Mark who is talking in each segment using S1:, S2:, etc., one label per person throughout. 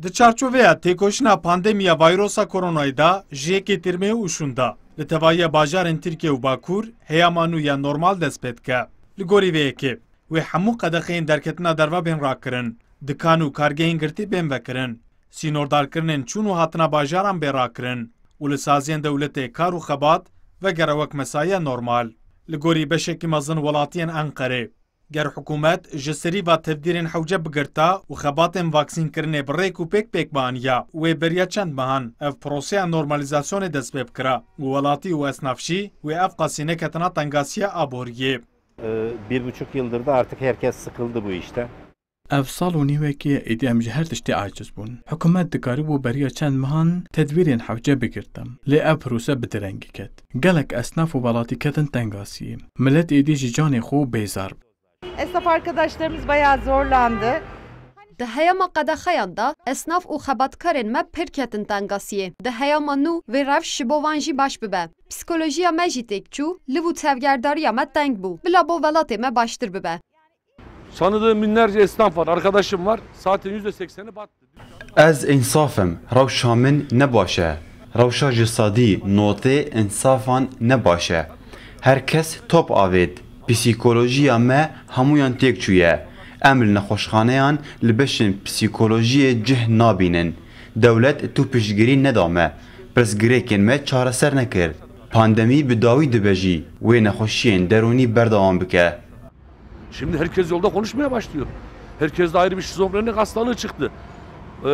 S1: Di çarçoveya têkoşina pandemiya vayrosa koronayê da ji yekê tirmê û şûnda li tevahiya bajarên Tirkiye û Bakur heyama nû ya normal dest pê dike. Li gorî vê yekê wê hemû qedexeyên derketina derve bên rakirin, dikan û kargehên girtî bên vekirin, sînordarkirinên çûn û hatina bajaran bê rakirin û li saziyên dewletê kar û xebat vegere wek mesaiya normal. Li gorî beşekî mezin welatiyên Enqerê ger hikûmet ji serîva tevdîrên hewce bigirta û xebatên vaksînkirinê bi rêk û pêk baniya wê beriya çend mehan ev proseya normalizasyonê dest pê bikira û welatî û esnaf jî wê ev qasî neketina tengasiya aboriyê.
S2: 1,5 yıldır da artık herkes sıkıldı bu işten.
S3: Ev sal û nîvekê êdî em ji her tiştê aciz bûn. Hikûmet dikaribû beriya çend mehan tedbîrên hewce bigirtin. Lê ev prose bi direngî ket. Gelek esnaf û welatî ketin tengasiyê. Millet êdî ji canê xwe bêzar.
S4: Esnaf arkadaşlarımız bayağı zorlandı.
S5: Di heyama qedexeyan da esnaf û xebatkarên me pir ketin tengasiyê. Di heyama nû vê rev ji bo wan jî baş bibe. Psikolojiya me jî têk çû, liv û tevgerdariya me teng bû. Bila bo welatê me baştir bibe.
S6: Tanıdığım binlerce esnaf var, arkadaşım var. Saatin %80'i battı.
S7: Ez insafim, rewşa min ne baş e. Rewşa ji sadî notê insafan ne baş e. Herkes top avêt. Psikolojiya me hemûyan têk çûye. Em li nexweşxaneyan li beşên psikolojiyê cih nabînin. Dewlet tu piştgirî nedame. Pirsgirêkên me çareser nekir. Pandemî bi dawî dibe jî wê nexweşiyên derûnî berdewam bike.
S6: Şimdi herkes yolda konuşmaya başlıyor. Herkeste ayrı bir şizofrenik hastalığı çıktı.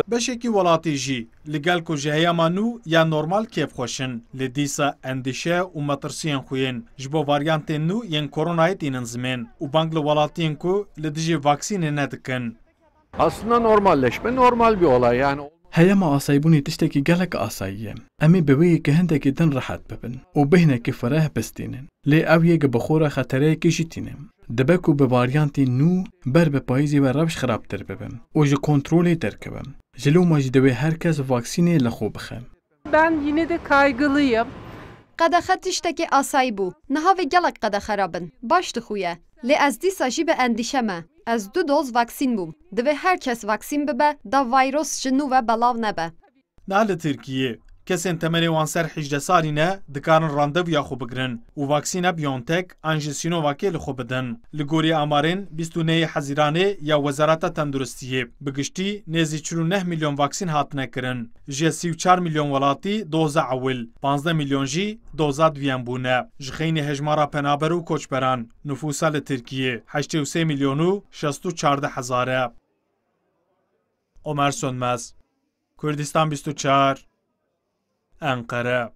S1: Beşekî welatî jî li gel ku ji heyama nû ya normal kêfxweşin li dîsa endişe û metirsiyên xwe yên ji bo varyantên nû yên koronayê tînin zimên û bang li welatiyên ku li dijî vaksînê nedikin.
S6: Aslında normalleşme normal bir olay yani.
S3: Heyama asayibûnê tiştekî gelek asayî ye. Em ê bi wê yekê hindekî din rehet bibin û bêhnekî fireh bistînin. Lê ev yek bi xwe re xetereyekê jî tîne. Dibe ku bi varyantên nû ber bi payîzê ve rewş xirabtir bibin û ji kontrolê derkevin. Ji lûma jî divê herkes vaksînê li xwe bixe.
S4: Ben yine de kaygılıyım.
S5: Qedexe tiştekî asayî bû. Niha vê gelek qedexe rabin. Baş dixuye. Lê ez dîsa jî bi endîşe me. Ez 2 doz vaksîn bûm. Divê herkes vaksîn bibe da vayros ji nû ve belav nebe.
S1: Na li Tirkiye kesên temelê wan ser 18 salî ne dikarin randevuya xwe bigirin û vaksîna BioNTech an ji Sinovacê li xwe bidin. Li gorî amarên 29 Hezîranê ya Wezareta Tenduristiyê bi giştî nêzî 49 milyon vaksîn hatine kirin. Ji 34 milyon welatî doza ewil, 15 milyon jî doza duyem bûne. Ji xeynî hejmara penaber û koçberan nüfusa li Tirkiye 83 milyon û 64 hezar e. Ömer Sönmez, Kurdistan 24, Ankara.